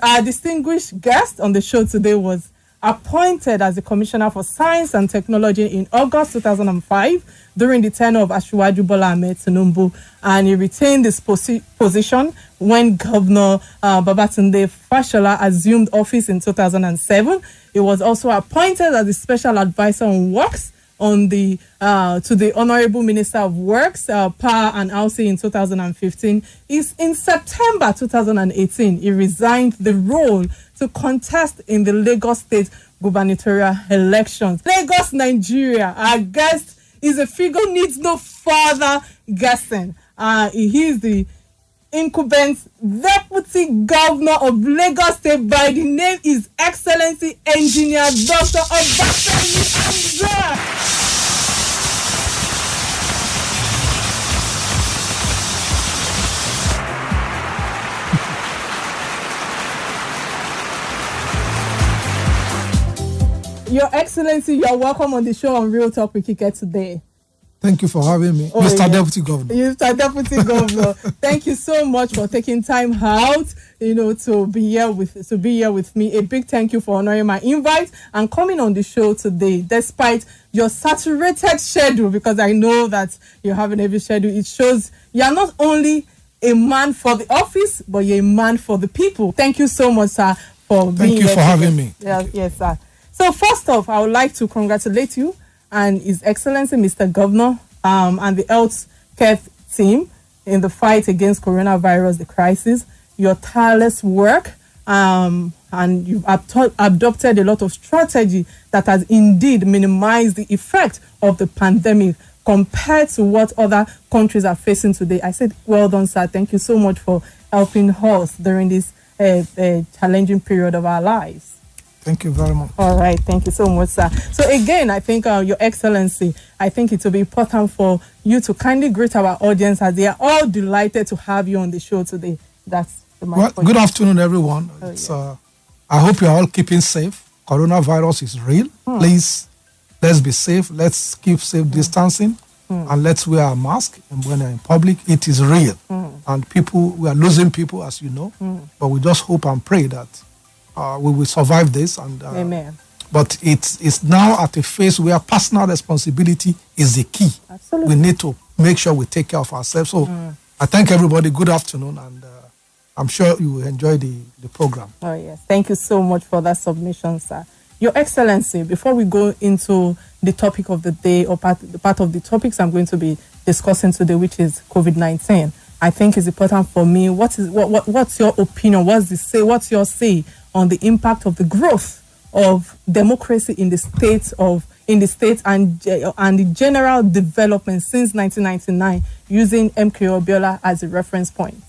Our distinguished guest on the show today was appointed as the Commissioner for Science and Technology in August 2005 during the tenure of Asiwaju Bola Ahmed Tinubu, and he retained this position when Governor Babatunde Fashola assumed office in 2007. He was also appointed as the Special Advisor on Works to the Honorable Minister of Works, Power and Housing in 2015. In September 2018, he resigned the role to contest in the Lagos State gubernatorial elections. Lagos, Nigeria, our guest is a figure who needs no further guessing. He is the incumbent Deputy Governor of Lagos State by the name His Excellency Engineer Dr. Obafemi Hamzat. Your Excellency, you're welcome on the show on Real Talk with Kike today. Thank you for having me, Mr. Deputy Governor. Mr. Deputy Governor, thank you so much for taking time out, to be here with me. A big thank you for honoring my invite and coming on the show today, despite your saturated schedule, because I know that you have an heavy schedule. It shows you are not only a man for the office, but you're a man for the people. Thank you so much, sir, for being here. Thank you for having me. Yes, sir. So first off, I would like to congratulate you and His Excellency Mr. Governor and the health care team in the fight against coronavirus, the crisis. Your tireless work and you've adopted a lot of strategy that has indeed minimized the effect of the pandemic compared to what other countries are facing today. I said, well done, sir. Thank you so much for helping us during this challenging period of our lives. Thank you very much. All right. Thank you so much, sir. So again, I think Your Excellency, I think it will be important for you to kindly greet our audience as they are all delighted to have you on the show today. That's the Well, good afternoon, everyone. I hope you are all keeping safe. Coronavirus is real. Please, let's be safe. Let's keep safe distancing. And let's wear a mask. And when we're in public, it is real. And we are losing people, as you know. But we just hope and pray that we will survive this. And Amen. But it's now at a phase where personal responsibility is the key. Absolutely. We need to make sure we take care of ourselves. So I thank everybody. Good afternoon. And I'm sure you will enjoy the program. Oh, yes. Thank you so much for that submission, sir. Your Excellency, before we go into the topic of the day or part of the topics I'm going to be discussing today, which is COVID-19, I think it's important for me. What's your opinion? What's your say on the impact of the growth of democracy in the states and the general development since 1999, using MK Abiola as a reference point?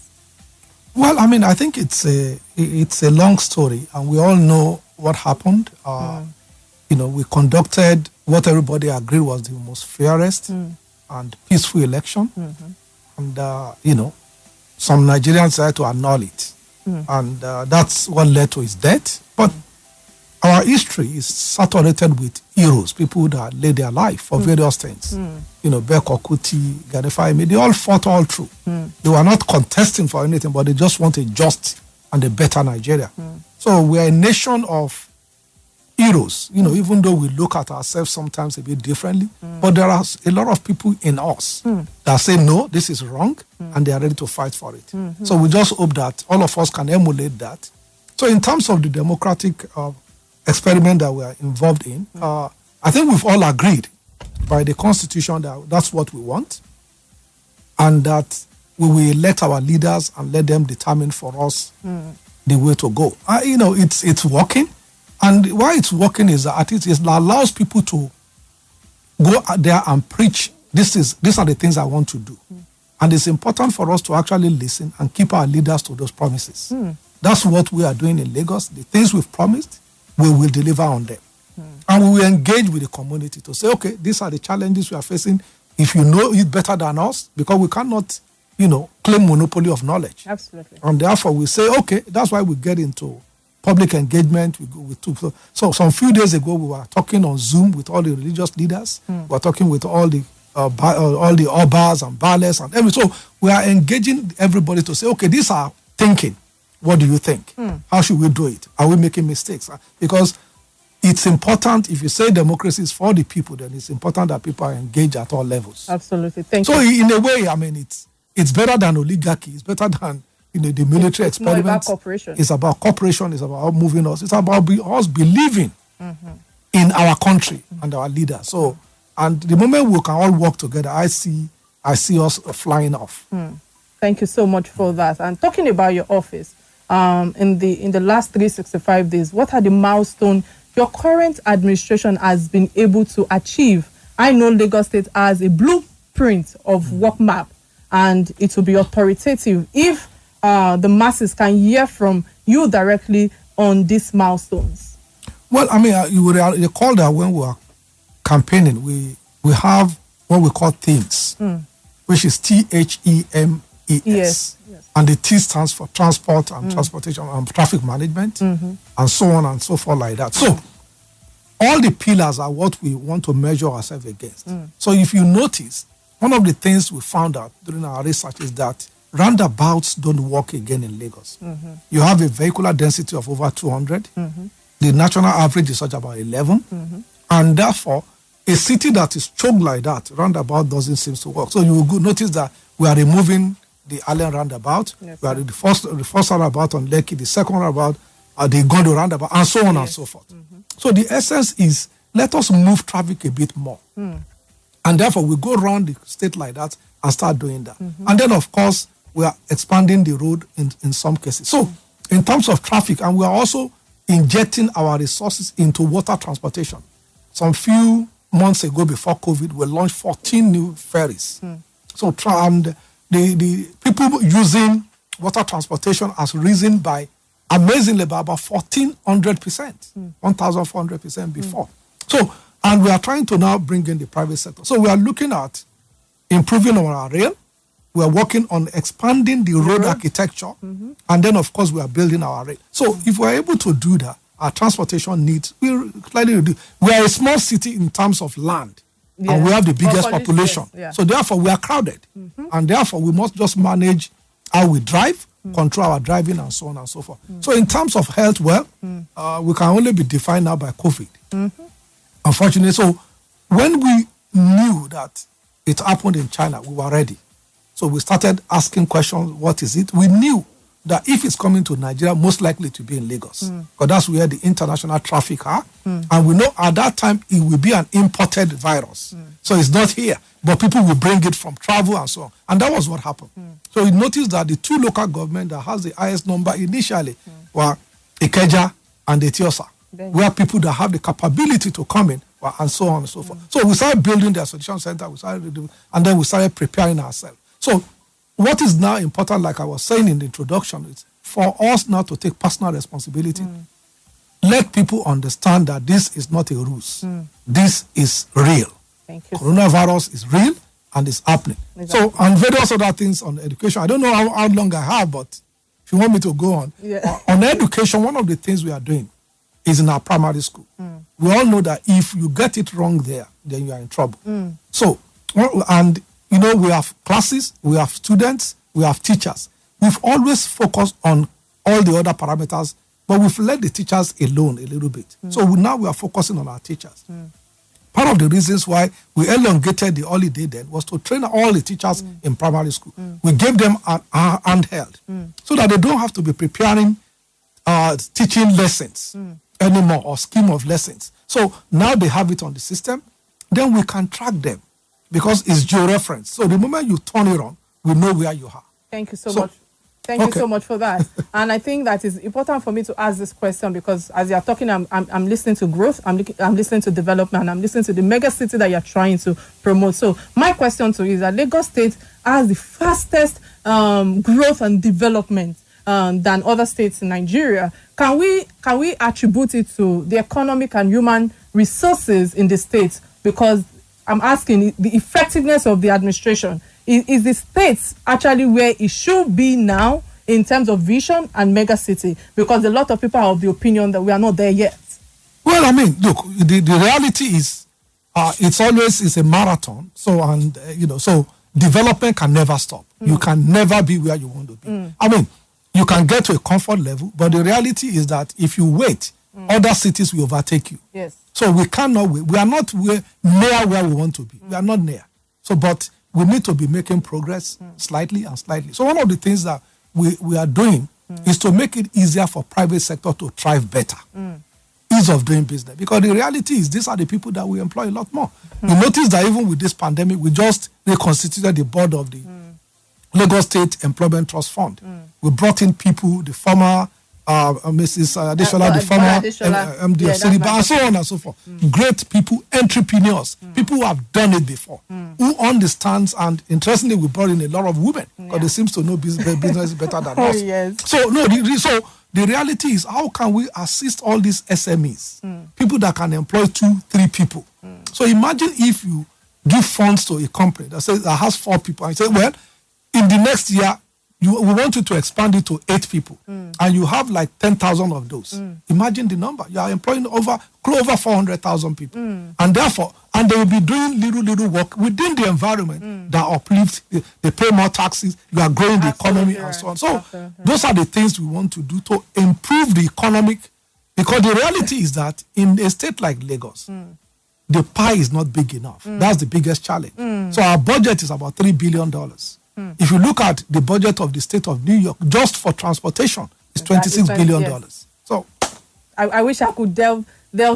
Well, I mean, I think it's a long story, and we all know what happened. We conducted what everybody agreed was the most fairest and peaceful election. And, some Nigerians had to annul it. And that's what led to his death. But our history is saturated with heroes, people that laid their life for various things. Beko Kuti, Gadefai, they all fought all through. They were not contesting for anything, but they just want a just and a better Nigeria. So we are a nation of heroes, even though we look at ourselves sometimes a bit differently, but there are a lot of people in us that say, no, this is wrong, and they are ready to fight for it. So we just hope that all of us can emulate that. So in terms of the democratic experiment that we are involved in, I think we've all agreed by the Constitution that that's what we want, and that we will elect our leaders and let them determine for us the way to go. It's working. And why it's working is that it allows people to go out there and preach, these are the things I want to do. And it's important for us to actually listen and keep our leaders to those promises. That's what we are doing in Lagos. The things we've promised, we will deliver on them. And we will engage with the community to say, okay, these are the challenges we are facing. If you know it better than us, because we cannot, claim monopoly of knowledge. Absolutely. And therefore we say, okay, that's why we get into public engagement. So some few days ago, we were talking on Zoom with all the religious leaders. We were talking with all the Obas and Bales and everything. So we are engaging everybody to say, okay, these are thinking. What do you think? How should we do it? Are we making mistakes? Because it's important, if you say democracy is for the people, then it's important that people are engaged at all levels. Absolutely. Thank you. So in a way, I mean, it's better than oligarchy. It's better than the military experiment. It's about cooperation. It's about cooperation. It's about moving us. It's about us believing in our country and our leaders. So, and the moment we can all work together, I see us flying off. Thank you so much for that. And talking about your office, in the last 365 days, what are the milestones your current administration has been able to achieve? I know Lagos State has a blueprint of work map, and it will be authoritative if the masses can hear from you directly on these milestones. Well, I mean, you recall that when we are campaigning, we have what we call themes, which is THEMES. Yes. And the T stands for transport and transportation and traffic management, and so on and so forth like that. So all the pillars are what we want to measure ourselves against. So if you notice, one of the things we found out during our research is that roundabouts don't work again in Lagos. You have a vehicular density of over 200. The national average is such about 11. And therefore, a city that is choked like that, roundabout doesn't seem to work. So you will notice that we are removing the Allen roundabout. Yes, we are the first roundabout on Lekki, the second roundabout, the Gondo roundabout, and so on and so forth. So the essence is, let us move traffic a bit more. And therefore, we go around the state like that and start doing that. And then, of course, we are expanding the road in some cases. So in terms of traffic, and we are also injecting our resources into water transportation. Some few months ago, before COVID, we launched 14 new ferries. So and the people using water transportation has risen by, amazingly, by about 1,400%, 1,400% before. So, and we are trying to now bring in the private sector. So we are looking at improving our rail. We are working on expanding the road architecture. And then, of course, we are building our rail. So if we are able to do that, our transportation needs will slightly reduce. We are a small city in terms of land. And we have the biggest population. So therefore, we are crowded. And therefore, we must just manage how we drive, control our driving, and so on and so forth. So in terms of health, we can only be defined now by COVID. Unfortunately, so when we knew that it happened in China, we were ready. So we started asking questions, what is it? We knew that if it's coming to Nigeria, most likely to be in Lagos, because that's where the international traffic are. And we know at that time it will be an imported virus. So it's not here, but people will bring it from travel and so on. And that was what happened. So we noticed that the two local governments that has the highest number initially were Ikeja and Etiosa, where people that have the capability to come in, and so on and so forth. So we started building the isolation center, and then we started preparing ourselves. So what is now important, like I was saying in the introduction, is for us now to take personal responsibility. Let people understand that this is not a ruse. This is real. Thank you. Coronavirus is real and it's happening. Exactly. So, and various other things on education. I don't know how long I have, but if you want me to go on. On education, one of the things we are doing is in our primary school. We all know that if you get it wrong there, then you are in trouble. So, and you know, we have classes, we have students, we have teachers. We've always focused on all the other parameters, but we've let the teachers alone a little bit. So now we are focusing on our teachers. Part of the reasons why we elongated the holiday then was to train all the teachers in primary school. We gave them a handheld so that they don't have to be preparing teaching lessons anymore or scheme of lessons. So now they have it on the system. Then we can track them because it's georeference. So the moment you turn it on, we know where you are. Thank you so much. Thank you so much for that. And I think that is important for me to ask this question because as you're talking, I'm listening to growth, I'm listening to development, I'm listening to the mega city that you're trying to promote. So my question to you is that Lagos State has the fastest growth and development than other states in Nigeria. Can we attribute it to the economic and human resources in the state? Because I'm asking the effectiveness of the administration. Is the state actually where it should be now in terms of vision and mega city? Because a lot of people are of the opinion that we are not there yet. Well, I mean, look, the reality is it's a marathon. So, so development can never stop. You can never be where you want to be. I mean, you can get to a comfort level, but the reality is that if you wait, other cities will overtake you. Yes. So we cannot wait. We are not near where we want to be. We are not near. So, but we need to be making progress slightly and slightly. So one of the things that we are doing is to make it easier for private sector to thrive better. Ease of doing business. Because the reality is these are the people that we employ a lot more. You notice that even with this pandemic, we just reconstituted the board of the Lagos State Employment Trust Fund. We brought in people, the former Mrs. Adeshola, the former MD of Citibank, and so on and so forth. Great people, entrepreneurs, people who have done it before, who understands, and interestingly, we brought in a lot of women because they seem to know business better than us. Yes. So, the reality is, how can we assist all these SMEs, people that can employ 2-3 people? So imagine if you give funds to a company that has 4 people, and you say, well, in the next year, we want you to expand it to 8 people, and you have like 10,000 of those. Imagine the number. You are employing over 400,000 people, and therefore, they will be doing little work within the environment that uplifts. They pay more taxes. You are growing the economy and so on. So those are the things we want to do to improve the economic. Because the reality is that in a state like Lagos, the pie is not big enough. That's the biggest challenge. So our budget is about $3 billion. If you look at the budget of the state of New York, just for transportation, it's $26 billion. Yes. So, I wish I could delve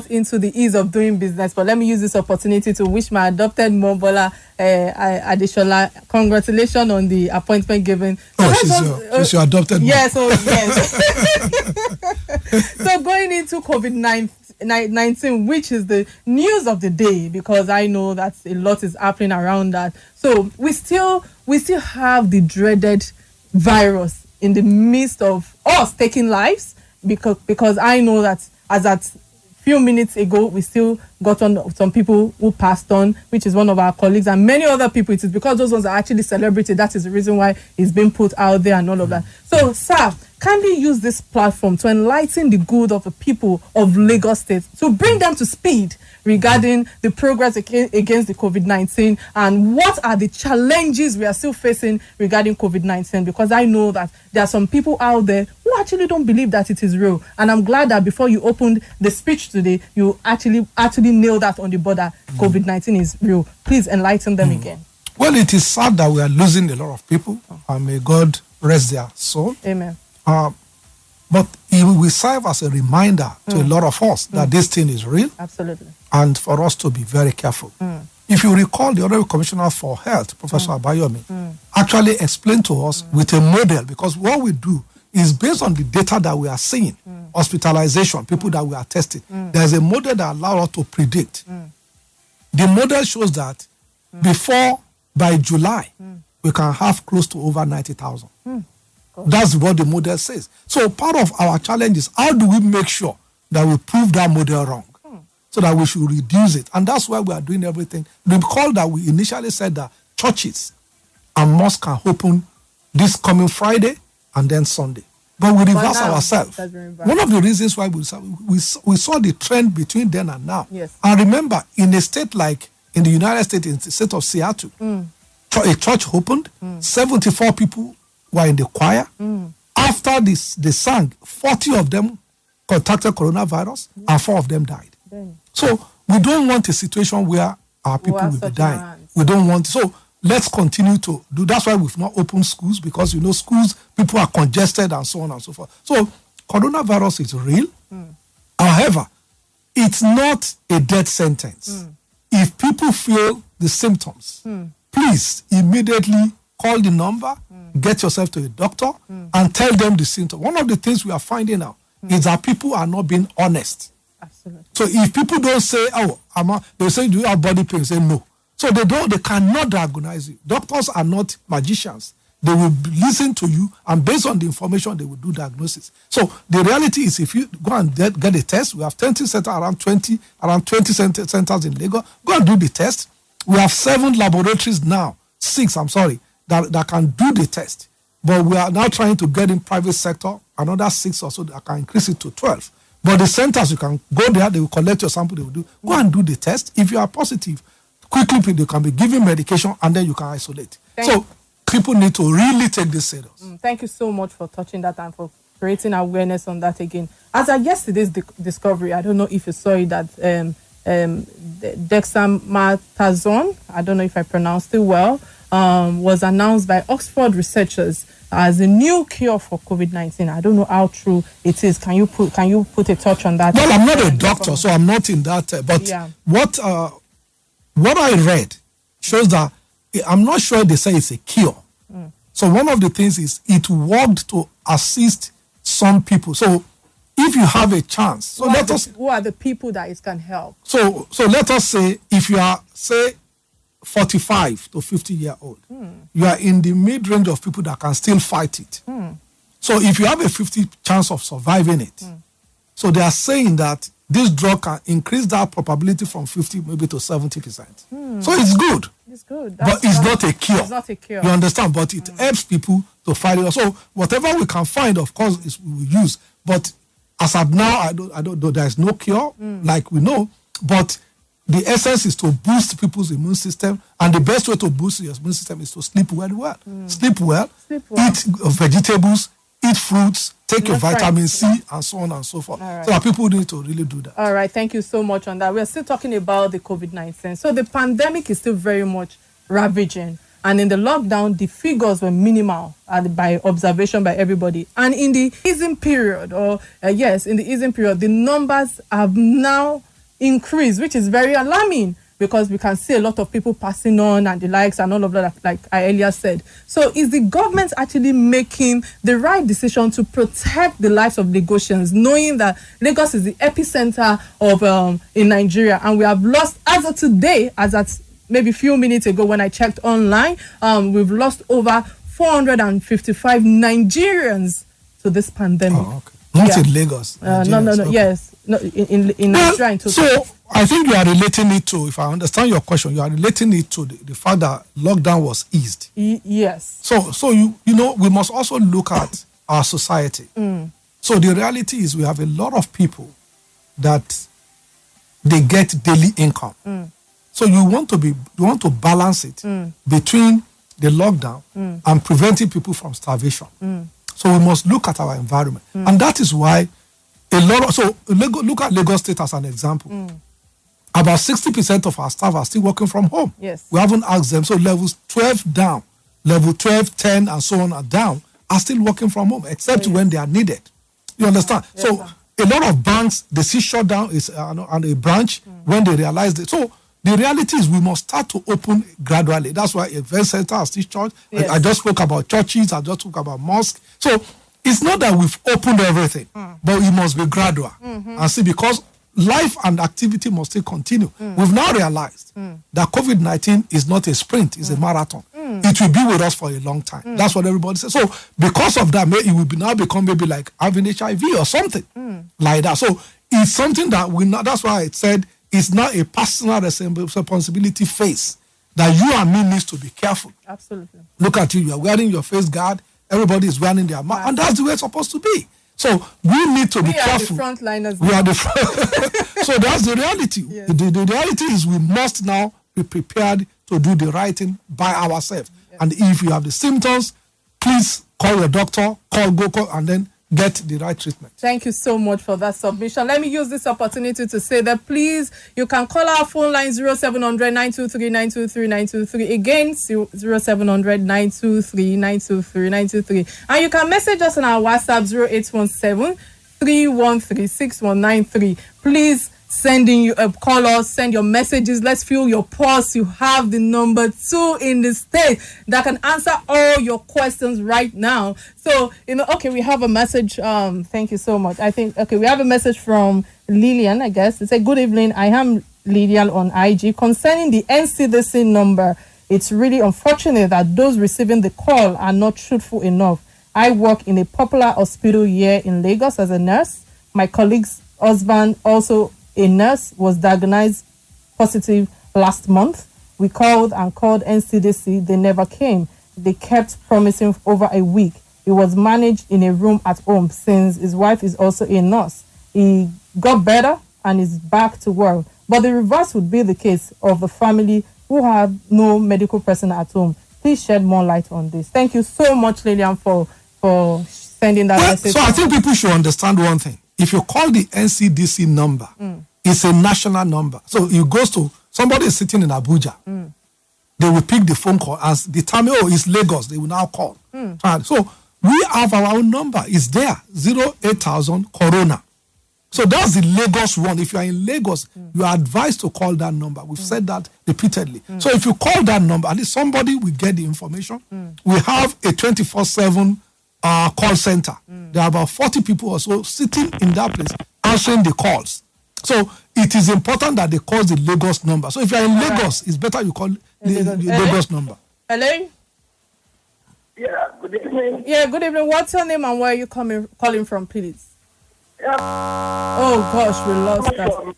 into the ease of doing business, but let me use this opportunity to wish my adopted mom, Bola Adeshola, congratulations on the appointment given. So she's your adopted mom. Yes, yes. So going into COVID-19, which is the news of the day, because I know that a lot is happening around that. So we still have the dreaded virus in the midst of us taking lives, because I know that as at few minutes ago, we still got on some people who passed on, which is one of our colleagues, and many other people. It is because those ones are actually celebrated. That is the reason why it's being put out there and all of that. So, sir, kindly use this platform to enlighten the good of the people of Lagos State, to bring them to speed regarding the progress against the COVID-19 and what are the challenges we are still facing regarding COVID-19, because I know that there are some people out there who actually don't believe that it is real. And I'm glad that before you opened the speech today, you actually nailed that on the border. COVID-19 is real. Please enlighten them again. Well, it is sad that we are losing a lot of people, and may God rest their soul. Amen. But it will serve as a reminder to a lot of us that this thing is real. Absolutely. And for us to be very careful. If you recall, the Honorable Commissioner for Health, Professor Abayomi, actually explained to us with a model, because what we do is based on the data that we are seeing, hospitalization, people that we are testing. There's a model that allows us to predict. The model shows that by July, we can have close to over 90,000. That's what the model says. So part of our challenge is, how do we make sure that we prove that model wrong? So that we should reduce it. And that's why we are doing everything. Recall that we initially said that churches and mosques can open this coming Friday and then Sunday. But we reverse ourselves. One of the reasons why we saw the trend between then and now. Yes. And remember, in a state like in the United States, in the state of Seattle, a church opened, 74 people were in the choir. After this, they sang, 40 of them contracted coronavirus, and 4 of them died. So we don't want a situation where our people will be dying. We don't want. So let's continue to do. That's why we've not opened schools, because schools, people are congested and so on and so forth. So coronavirus is real. However, it's not a death sentence. If people feel the symptoms, please immediately call the number, get yourself to a doctor, and tell them the symptoms. One of the things we are finding out is that people are not being honest. Absolutely. So if people don't say, they say, do you have body pain? Say no. So they cannot diagnose you. Doctors are not magicians. They will listen to you, and based on the information, they will do diagnosis. So the reality is, if you go and get a test, we have 20 centers, around 20 centers in Lagos. Go and do the test. We have 7 laboratories now, 6, that can do the test. But we are now trying to get in private sector, another 6 or so that can increase it to 12. But the centers, you can go there, they will collect your sample, they will do. Go and do the test. If you are positive, quickly you can be given medication, and then you can isolate. people need to really take this serious. Thank you so much for touching that and for creating awareness on that again. As of yesterday's discovery, I don't know if you saw it, that dexamethasone, I don't know if I pronounced it well, was announced by Oxford researchers as a new cure for COVID-19. I don't know how true it is. Can you put a touch on that? Well, I'm not a doctor, so I'm not in that. But what I read shows that I'm not sure they say it's a cure. So one of the things is it worked to assist some people. So if you have a chance, who are the people that it can help? So let us say if you are, say, 45 to 50-year-old, you are in the mid-range of people that can still fight it. So if you have a 50 chance of surviving it, so they are saying that this drug can increase that probability from 50 maybe to 70%. So it's good. It's good. But it's not a cure. It's not a cure. You understand? But it helps people to fight it. So whatever we can find, of course, is we will use. But as of now, I don't know. There is no cure, like we know. But the essence is to boost people's immune system, and the best way to boost your immune system is to sleep very well. Sleep well. Eat vegetables. Eat fruits. Take your vitamin C, and so on and so forth. Right. So people need to really do that. All right. Thank you so much on that. We're still talking about the COVID-19. So the pandemic is still very much ravaging. And in the lockdown, the figures were minimal by observation by everybody. And in the easing period, the numbers have now increased, which is very alarming, because we can see a lot of people passing on and the likes and all of that, like I earlier said. So is the government actually making the right decision to protect the lives of Lagosians, knowing that Lagos is the epicenter of in Nigeria, and we have lost, as of today, as at maybe a few minutes ago when I checked online, we've lost over 455 Nigerians to this pandemic. Oh, okay. Not in Lagos. No. Okay. Yes. No, in Nigeria. So I think you are relating it to, if I understand your question, you are relating it to the fact that lockdown was eased. Yes. So you know, we must also look at our society. So the reality is we have a lot of people that they get daily income. So you want to balance it between the lockdown and preventing people from starvation. So we must look at our environment. And that is why look at Lagos State as an example. About 60% of our staff are still working from home. Yes. We haven't asked them. So levels 12 down, level 12, 10, and so on are down, are still working from home, except when they are needed. You understand? Yes, so a lot of banks, they see shut down on a branch when they realize that. So the reality is we must start to open gradually. That's why event center has this church. Yes. I just spoke about churches. I just spoke about mosques. So it's not that we've opened everything, but it must be gradual. And see, because life and activity must still continue. We've now realized that COVID-19 is not a sprint, it's a marathon. It will be with us for a long time. That's what everybody says. So because of that, it will now become maybe like having HIV or something like that. So it's something that that's why I said it's not a personal responsibility phase, that you and me needs to be careful. Absolutely. Look at you are wearing your face guard, everybody is wearing their mask, and that's the way it's supposed to be. So we need to be careful. We are the frontliners. We are the front. So that's the reality. Yes. The reality is we must now be prepared to do the right thing by ourselves. Yes. And if you have the symptoms, please call your doctor, call, and then get the right treatment. Thank you so much for that submission. Let me use this opportunity to say that please, you can call our phone line 0700 923 923 923. Again, 0700 923 923 923. And you can message us on our WhatsApp 0817 313 6193. Please call us, send your messages. Let's feel your pulse. You have the number 2 in the state that can answer all your questions right now. So, we have a message. Thank you so much. We have a message from Lillian, I guess. It said, good evening. I am Lillian on IG. Concerning the NCDC number, it's really unfortunate that those receiving the call are not truthful enough. I work in a popular hospital here in Lagos as a nurse. My colleague's husband, also a nurse, was diagnosed positive last month. We called NCDC. They never came. They kept promising over a week. He was managed in a room at home since his wife is also a nurse. He got better and is back to work. But the reverse would be the case of the family who have no medical person at home. Please shed more light on this. Thank you so much, Lillian, for sending that message. So I think people should understand one thing. If you call the NCDC number, it's a national number. So it goes to somebody is sitting in Abuja. They will pick the phone call as the time, it's Lagos. They will now call. So we have our own number. It's there, 08000 Corona. So that's the Lagos one. If you are in Lagos, you are advised to call that number. We've said that repeatedly. So if you call that number, at least somebody will get the information. We have a 24/7 call center. There are about 40 people or so sitting in that place answering the calls. So it is important that they call the Lagos number. So if you are in Lagos, it's better you call the Lagos number. Hello? Yeah, good evening. Yeah, good evening. What's your name and where are you calling from, please? Yeah. Oh, gosh, we lost that.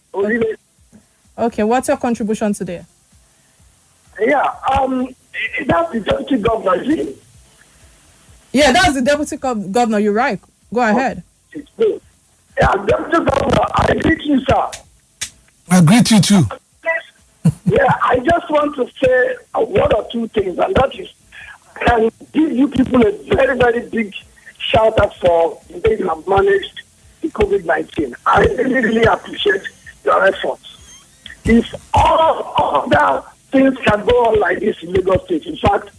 Okay, what's your contribution today? Yeah, that's the deputy governor, is it? Yeah, that's the deputy governor. You're right. Go ahead. Yeah, deputy governor, I greet you, sir. I greet you too. Yeah, I just want to say one or two things, and that is, I can give you people a very, very big shout out for the way you have managed the COVID-19. I really, really appreciate your efforts. If all other things can go on like this in Lagos State, in fact,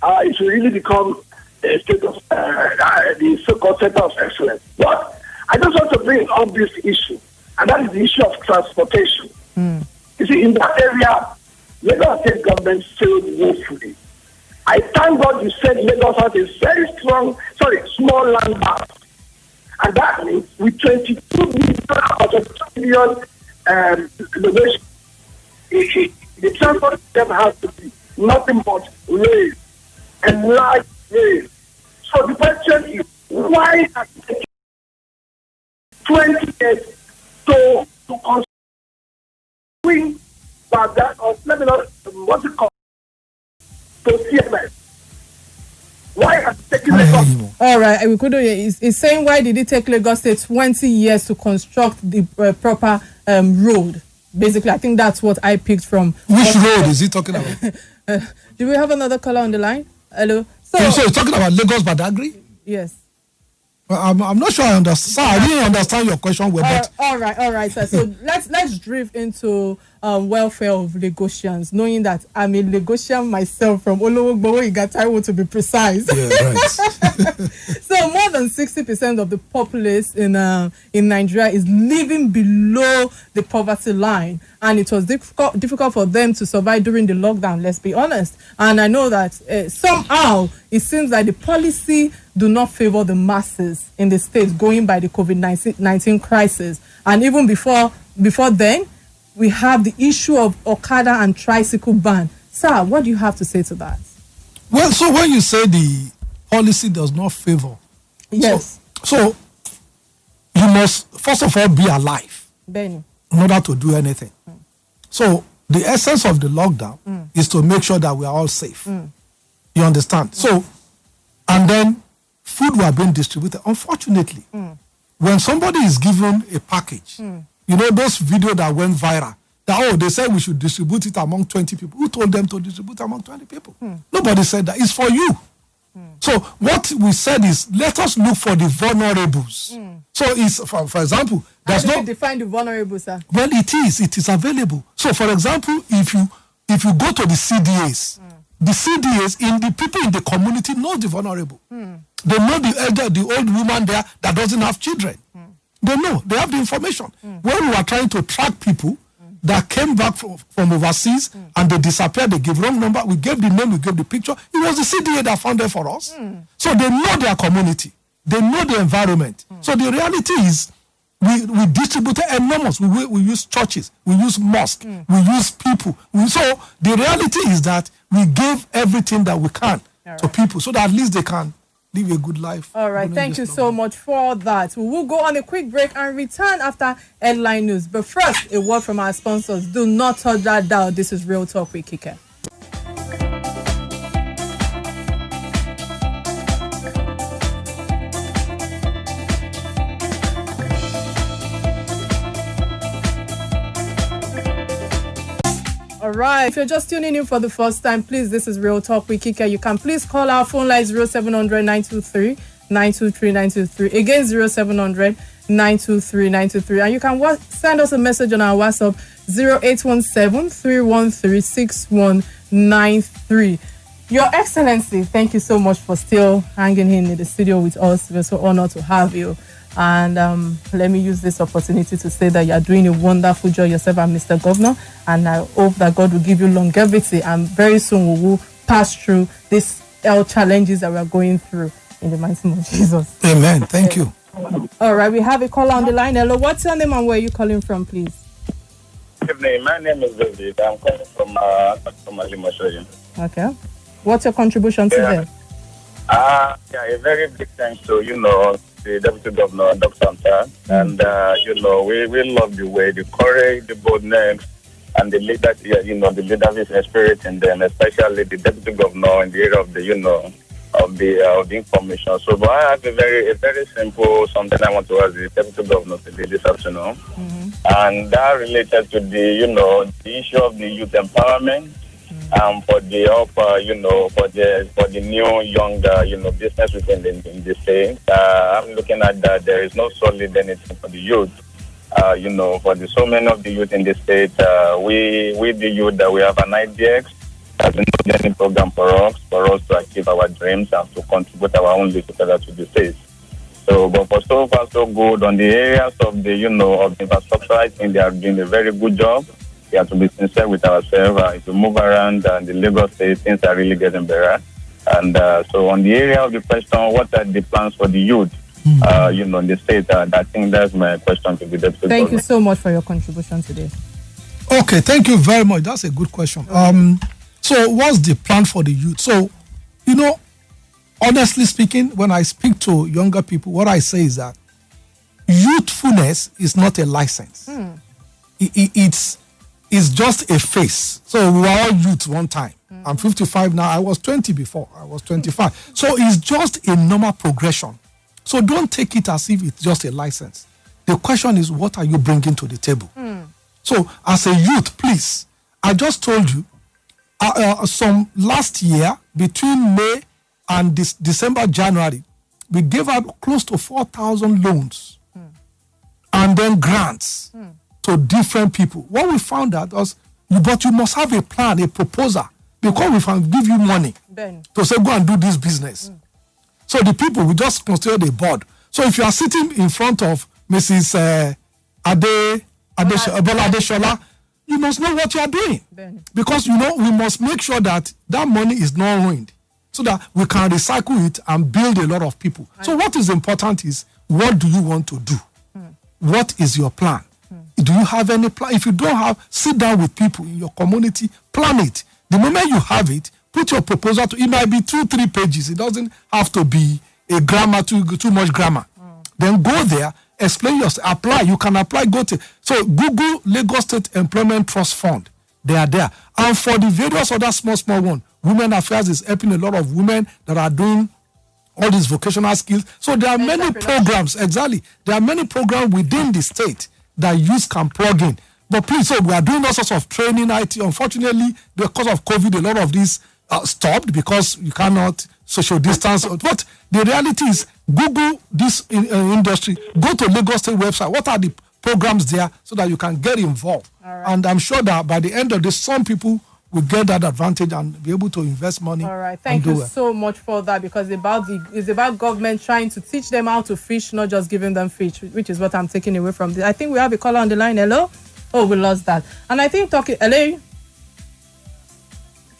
it will really become a state of the so-called center of excellence. But I just want to bring up this issue, and that is the issue of transportation. You see, in that area, Lagos State government failed woefully. I thank God you said Lagos has a very small land mass. And that means with 22 million out of 2 million innovation, the transport system has to be nothing but rail and large rail. So the question is, why has it taken 20 years to construct that, or let me know what's it called, to CMS? Why has it taken Lagos? All right, we could. He's saying, why did it take Lagos State 20 years to construct the proper road? Basically, I think that's what I picked from. Which road is he talking about? Do we have another caller on the line? Hello. So he's talking about Lagos Badagry? Yes. Well, I'm not sure I understand. I didn't understand your question well, but all right, sir. So let's drift into welfare of Lagosians, knowing that I'm a Lagosian myself from Olowogbowo Igataiwo, to be precise. Yeah, right. So more than 60% of the populace in Nigeria is living below the poverty line, and it was difficult for them to survive during the lockdown. Let's be honest. And I know that somehow it seems that the policy do not favor the masses in the state, going by the COVID-19 crisis. And even before then, we have the issue of Okada and tricycle ban. Sir, what do you have to say to that? Well, so when you say the policy does not favor, yes. So you must first of all be alive, Benny, in order to do anything. So the essence of the lockdown is to make sure that we are all safe. You understand? So, and then food were being distributed. Unfortunately, when somebody is given a package, you know those videos that went viral, that, they said we should distribute it among 20 people. Who told them to distribute among 20 people? Nobody said that. It's for you. So what we said is, let us look for the vulnerables. So it's, for example, there's how do you define the vulnerable, sir? Well, it is available. So, for example, if you go to the CDAs, the CDAs, in the people in the community know the vulnerable. They know the elder, the old woman there that doesn't have children. They know. They have the information. When we were trying to track people that came back from overseas and they disappeared, they gave wrong number, we gave the name, we gave the picture. It was the CDA that found them for us. So they know their community. They know the environment. So the reality is, we distributed enormous. We use churches, we use mosques, we use people. So the reality is that we gave everything that we can to people so that at least they can live a good life. All right, thank you so much for that. We will go on a quick break and return after headline news. But first, a word from our sponsors. Do not touch that dial. This is Real Talk with Kike. All All right. If you're just tuning in for the first time, please, this is Real Talk with Kike. You can please call our phone line 0700 923 923 923. Again, 0700 923 923. And you can send us a message on our WhatsApp 0817 313 6193. Your Excellency, thank you so much for still hanging in the studio with us. We're so honored to have you. And let me use this opportunity to say that you are doing a wonderful job yourself and Mr. Governor. And I hope that God will give you longevity. And very soon we will pass through these health challenges that we are going through in the mighty name of Jesus. Amen. Thank you. All right, we have a caller on the line. Hello, what's your name and where are you calling from, please? Good evening. My name is David. I'm calling from Alimoshoyin. Okay. What's your contribution today? A very big thanks to, the Deputy Governor, Dr. Hamzat. And, we love the way, the courage, the boldness, and the leadership, the leadership spirit in them, especially the Deputy Governor in the area of the, of the information. So, but I have a very simple something I want to ask the Deputy Governor today this afternoon. And that related to the, the issue of the youth empowerment. For the help, for the new young, business within the state. I'm looking at that. There is no solid anything for the youth. For the so many of the youth in the state, we the youth that we have an IDX, as a new program for us to achieve our dreams and to contribute our own little further to the state. So, but for so far so good on the areas of the, of the infrastructure, I think they are doing a very good job. We have to be sincere with ourselves. If we move around the Lagos state, things are really getting better. And so on the area of the question, what are the plans for the youth, in the state? I think that's my question to the Deputy Governor. Thank you so much for your contribution today. Okay, thank you very much. That's a good question. So what's the plan for the youth? So, honestly speaking, when I speak to younger people, what I say is that youthfulness is not a license. It's just a face. So we were all youth one time. I'm 55 now. I was 20 before. I was 25. So it's just a normal progression. So don't take it as if it's just a license. The question is, what are you bringing to the table? So as a youth, please, I just told you, some last year, between May and December, January, we gave out close to 4,000 loans and then grants to different people. What we found out was, but you must have a plan, a proposal, because we can give you money to say, go and do this business. So the people, we just consider the board. So if you are sitting in front of Mrs. Bola Adeshola, you must know what you are doing. Because, we must make sure that that money is not ruined so that we can recycle it and build a lot of people. So what is important is, what do you want to do? What is your plan? Do you have any plan? If you don't have, sit down with people in your community, plan it. The moment you have it, put your proposal to, it might be 2-3 pages. It doesn't have to be a grammar, too much grammar. Then go there, explain yourself, apply. You can apply, so Google Lagos State Employment Trust Fund. They are there. And for the various other small ones, Women Affairs is helping a lot of women that are doing all these vocational skills. So there are many programs, exactly. There are many programs within the state that youth can plug in. But please, so we are doing all sorts of training, IT. Unfortunately, because of COVID, a lot of this stopped because you cannot social distance. But the reality is, Google this industry, go to Lagos State website. What are the programs there so that you can get involved? Right. And I'm sure that by the end of this, some people will get that advantage and be able to invest money. All right, thank you so much for that, because it's about government trying to teach them how to fish, not just giving them fish, which is what I'm taking away from this. I think we have a caller on the line. Hello? Oh, we lost that. And I think hello?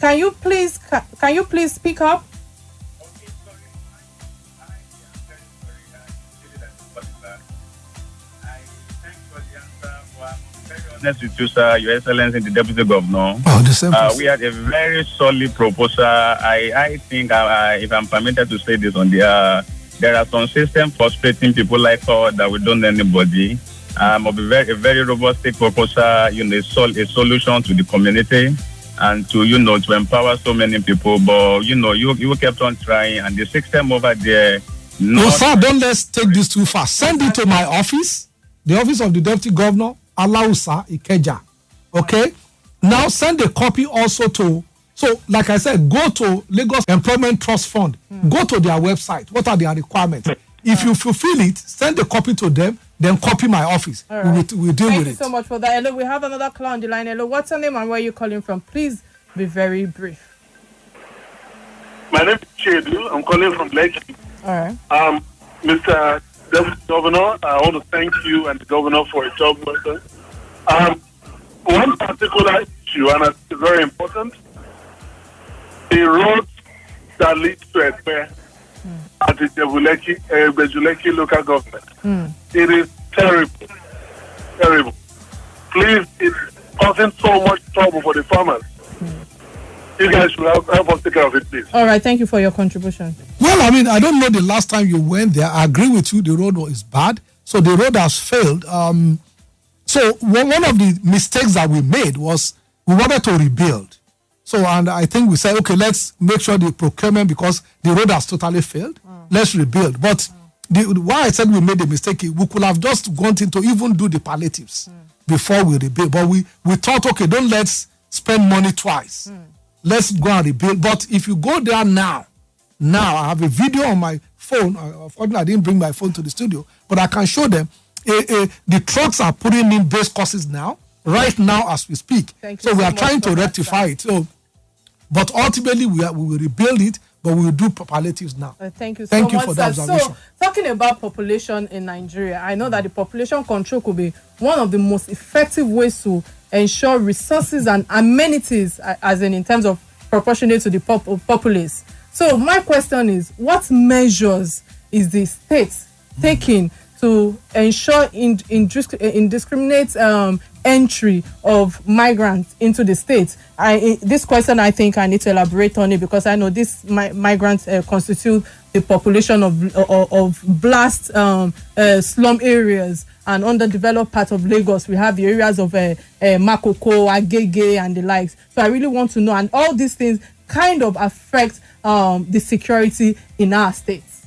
Can you please speak up? Next with you, sir, Your Excellency, the Deputy Governor. We had a very solid proposal. I think, if I'm permitted to say this on the air, there are some systems frustrating people like us that we don't know anybody. Of a very robust proposal, a solution to the community and to, to empower so many people. But, you kept on trying, and the system over there. No, sir, let's take this too far. Send it to my office, the office of the Deputy Governor, Alausa Ikeja. Okay? Now send a copy also to, so like I said, go to Lagos Employment Trust Fund. Go to their website. What are their requirements? If you fulfill it, send a copy to them, then copy my office. All right. We'll deal Thank with you it. so much for that. Hello, we have another caller on the line. Hello, what's your name and where are you calling from? Please be very brief. My name is Chedu. I'm calling from Lekki. All right. Mr. Deputy Governor, I want to thank you and the governor for a job well done. One particular issue, and it's very important, the roads that lead to Ekpe at the Bejuleki local government. It is terrible. Terrible. Please, it's causing so much trouble for the farmers. You guys should help us take care of it, please. All right, thank you for your contribution. Well, I mean, I don't know the last time you went there. I agree with you, the road is bad. So the road has failed. So one of the mistakes that we made was we wanted to rebuild. So, and I think we said, okay, let's make sure the procurement, because the road has totally failed, let's rebuild. But why I said we made a mistake, we could have just gone into even do the palliatives before we rebuild. But we thought, okay, let's spend money twice. Let's go and rebuild. But if you go there now, I have a video on my phone. Unfortunately, I didn't bring my phone to the studio, but I can show them. The trucks are putting in base courses now, right now as we speak. So we are trying to rectify it. So, but ultimately, we will rebuild it, but we will do palliatives now. Thank you so much, for that observation. So, talking about population in Nigeria, I know that the population control could be one of the most effective ways to ensure resources and amenities, as in terms of proportionate to the populace. So my question is, what measures is the state taking to ensure indiscriminate entry of migrants into the state? This question, I think I need to elaborate on it, because I know these migrants constitute the population of blast slum areas and underdeveloped part of Lagos. We have the areas of Makoko, Agege, and the likes. So I really want to know, and all these things kind of affect the security in our states.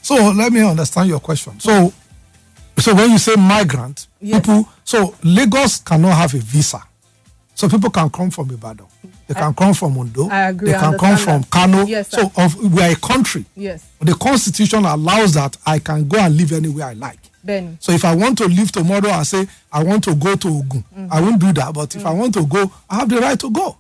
So let me understand your question. So when you say migrant, yes, people, so Lagos cannot have a visa. So people can come from Ibadan. They can come from Ondo. I agree. They can come from Kano. Yes, so we are a country. Yes. The constitution allows that I can go and live anywhere I like. Then. So if I want to leave tomorrow and say I want to go to Ogun, I won't do that. But if I want to go, I have the right to go.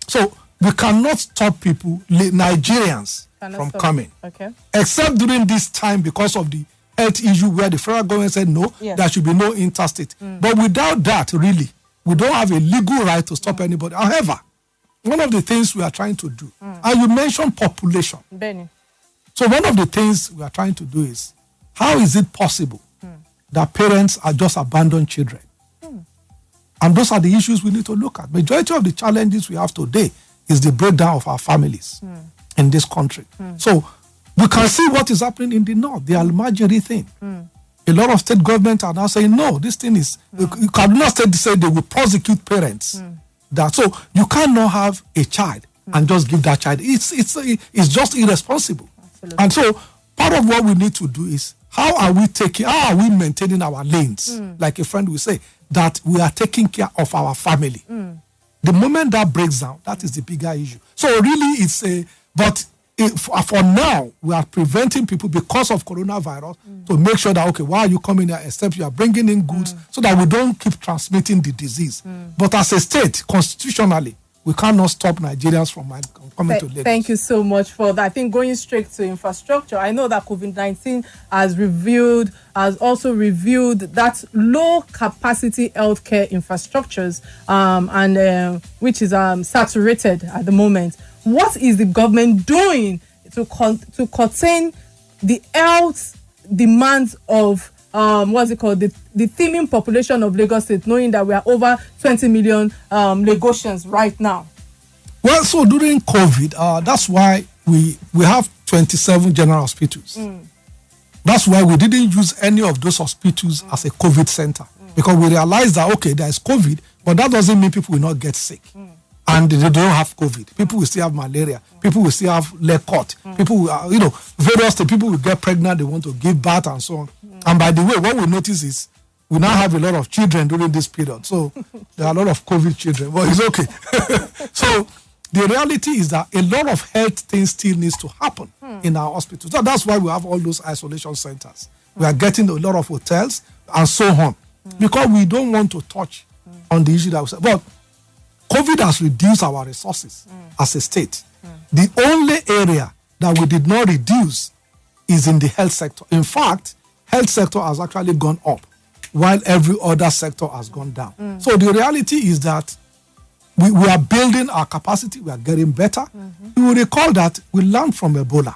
So we cannot stop people, Nigerians, from coming. Okay. Except during this time because of the health issue where the federal government said no, there should be no interstate. But without that, really, we don't have a legal right to stop anybody. However, one of the things we are trying to do, and you mentioned population. Benny. So one of the things we are trying to do is, how is it possible that parents are just abandoned children? And those are the issues we need to look at. Majority of the challenges we have today is the breakdown of our families in this country. So we can see what is happening in the north, the Almajiri thing. A lot of state governments are now saying, no, this thing is, you cannot say they will prosecute parents. So you cannot have a child and just give that child. It's just irresponsible. Absolutely. And so part of what we need to do is, how are we maintaining our lanes? Like a friend will say, that we are taking care of our family. The moment that breaks down, that is the bigger issue. So really for now, we are preventing people because of coronavirus to make sure that, okay, why are you coming here except you are bringing in goods so that we don't keep transmitting the disease. But as a state, constitutionally, we cannot stop Nigerians from coming to Lagos. Thank you so much for that. I think going straight to infrastructure, I know that COVID-19 has also revealed that low capacity healthcare infrastructures and which is saturated at the moment. What is the government doing to contain the health demands of the teeming population of Lagos State, knowing that we are over 20 million Lagosians right now? Well, so during COVID, that's why we have 27 general hospitals. That's why we didn't use any of those hospitals as a COVID center, because we realized that, okay, there is COVID, but that doesn't mean people will not get sick. And they don't have COVID. People will still have malaria. People will still have leg cut. People will, various things. People will get pregnant. They want to give birth and so on. And by the way, what we notice is we now have a lot of children during this period. So there are a lot of COVID children, but it's okay. So the reality is that a lot of health things still needs to happen in our hospitals. So that's why we have all those isolation centers. We are getting a lot of hotels and so on, because we don't want to touch on the issue that we said. But COVID has reduced our resources as a state. The only area that we did not reduce is in the health sector. In fact, health sector has actually gone up, while every other sector has gone down. So the reality is that we are building our capacity, we are getting better. You will recall that we learned from Ebola.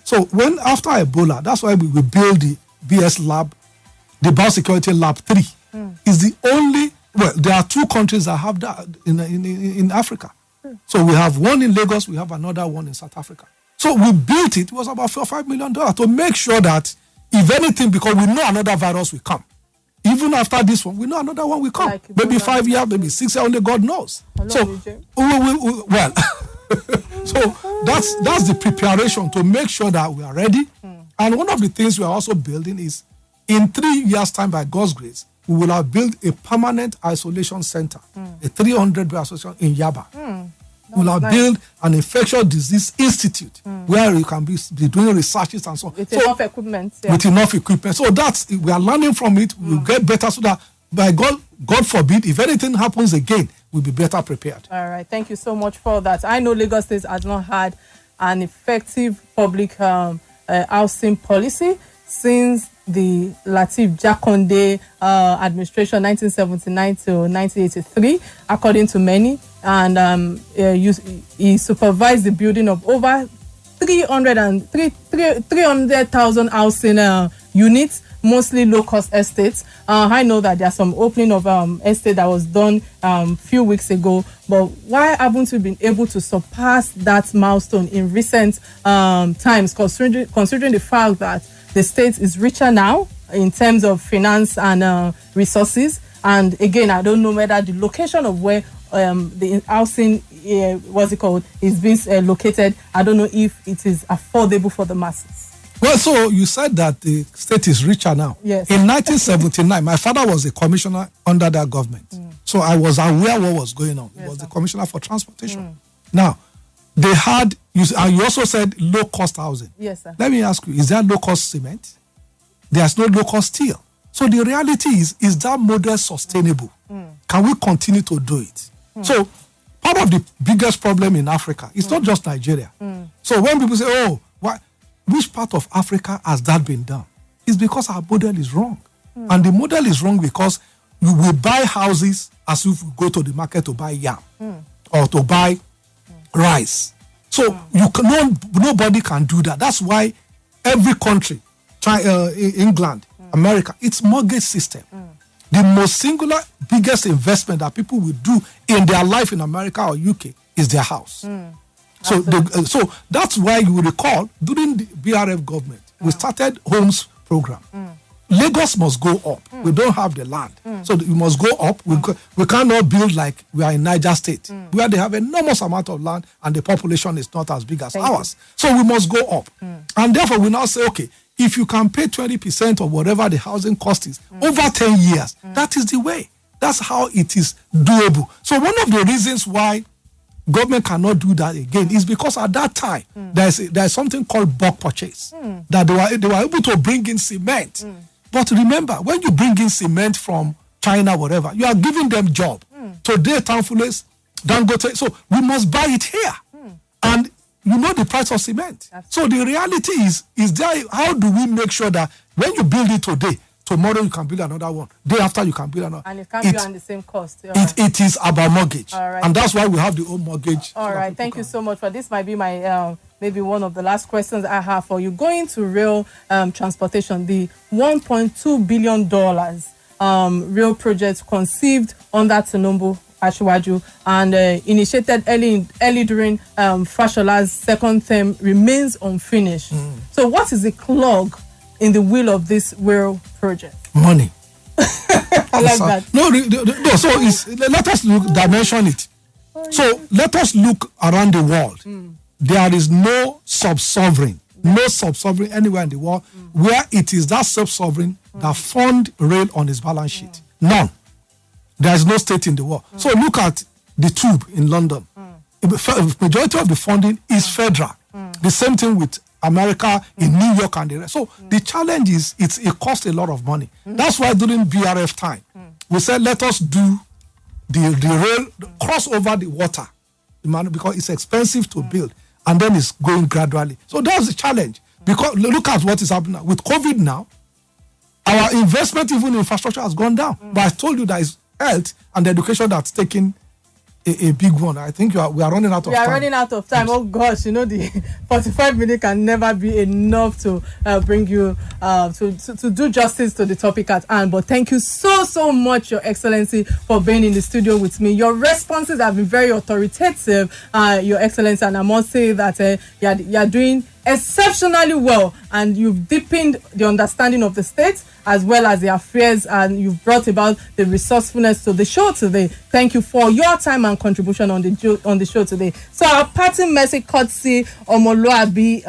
So when after Ebola, that's why we build the BS lab, the Biosecurity Lab 3. Is the only, well, there are 2 countries that have that in Africa. So we have one in Lagos, we have another one in South Africa. So we built it was about $4 or $5 million to make sure that if anything, because we know another virus will come. Even after this one, we know another one will come. Like maybe 5 years, maybe 6 years, only God knows. Hello, so, well, so that's the preparation to make sure that we are ready. And one of the things we are also building is in 3 years' time, by God's grace, we will have built a permanent isolation center, a 300-bed isolation in Yaba. We will have built an infectious disease institute where you can be doing researches and so on. With enough equipment. Yeah. With enough equipment. So that's, we are learning from it. We'll get better so that, by God forbid, if anything happens again, we'll be better prepared. All right. Thank you so much for that. I know Lagos State has not had an effective public housing policy since the Lateef Jakonde administration, 1979 to 1983, according to many. And he supervised the building of over 300,000 housing units, mostly low-cost estates. I know that there's some opening of estate that was done few weeks ago, but why haven't we been able to surpass that milestone in recent times, considering the fact that the state is richer now in terms of finance and resources? And again, I don't know whether the location of where the housing, is being located. I don't know if it is affordable for the masses. Well, so you said that the state is richer now. Yes. In 1979, my father was a commissioner under that government. So I was aware what was going on. He was the commissioner for transportation. Now, they had, and you also said low-cost housing. Yes, sir. Let me ask you, is there low-cost cement? There's no low-cost steel. So the reality is that model sustainable? Can we continue to do it? So part of the biggest problem in Africa is not just Nigeria. So when people say, oh, which part of Africa has that been done? It's because our model is wrong. And the model is wrong because we will buy houses as if we go to the market to buy yam or to buy rice. So nobody can do that. That's why every country, England, America, it's mortgage system. The most singular, biggest investment that people will do in their life in America or UK is their house. So that's why you will recall, during the BRF government, we started homes program. Lagos must go up. We don't have the land. So we must go up. We cannot build like we are in Niger State, where they have enormous amount of land and the population is not as big as ours. So we must go up. And therefore, we now say, okay, if you can pay 20% of whatever the housing cost is over 10 years, that is the way. That's how it is doable. So one of the reasons why government cannot do that again is because at that time, there's something called bulk purchase, that they were able to bring in cement. But remember, when you bring in cement from China, whatever, you are giving them job. Today, Dangote, so we must buy it here. And you know the price of cement. So the reality is there, how do we make sure that when you build it today, tomorrow you can build another one, day after you can build another. And it can't be on the same cost. It is about mortgage. Right. And that's why we have the old mortgage. All right, thank you so much for this. Might be my maybe one of the last questions I have for you. Going to rail transportation, the $1.2 billion rail project conceived under Tinubu Asiwaju and initiated early during Fashola's second term remains unfinished. So what is the clog in the wheel of this rail project? Money. I like that. No, so let us dimension it. So let us look around the world. There is no sub-sovereign anywhere in the world where it is that sub-sovereign that fund rail on his balance sheet. None. There is no state in the world. So look at the tube in London. The majority of the funding is federal. The same thing with America, in New York and the rest. So the challenge is it costs a lot of money. That's why during BRF time, we said let us do the rail, cross over the water, because it's expensive to build, and then it's going gradually. So that's the challenge. Because look at what is happening now. With COVID now, our investment even in infrastructure has gone down. But I told you that it's health and education that's taking a big one. I think we are running out of time. We are running out of time. Oh gosh, the 45 minutes can never be enough to bring you to do justice to the topic at hand. But thank you so much, Your Excellency, for being in the studio with me. Your responses have been very authoritative, Your Excellency, and I must say that you are doing exceptionally well, and you've deepened the understanding of the state as well as the affairs, and you've brought about the resourcefulness to the show today. Thank you for your time and contribution on the show today. So our parting message courtesy Omoluabi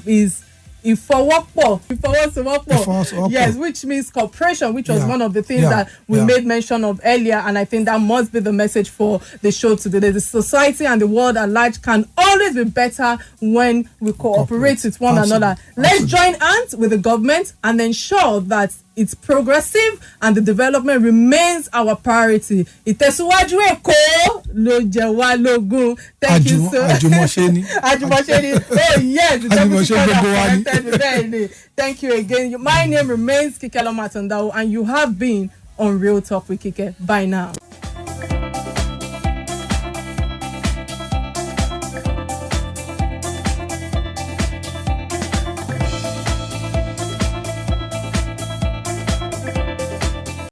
is Ifowoppo. Yes, which means cooperation, which was one of the things that we made mention of earlier, and I think that must be the message for the show today. The society and the world at large can always be better when we cooperate with one another. Let's join hands with the government and ensure that it's progressive and the development remains our priority. Ìtẹ̀síwájú Èkó ló jẹ wá lógún. Thank you so much. Ajumosheni. Oh yes, thank you again. My name remains Kike Lomatondao, and you have been on Real Talk with Kike. Bye now.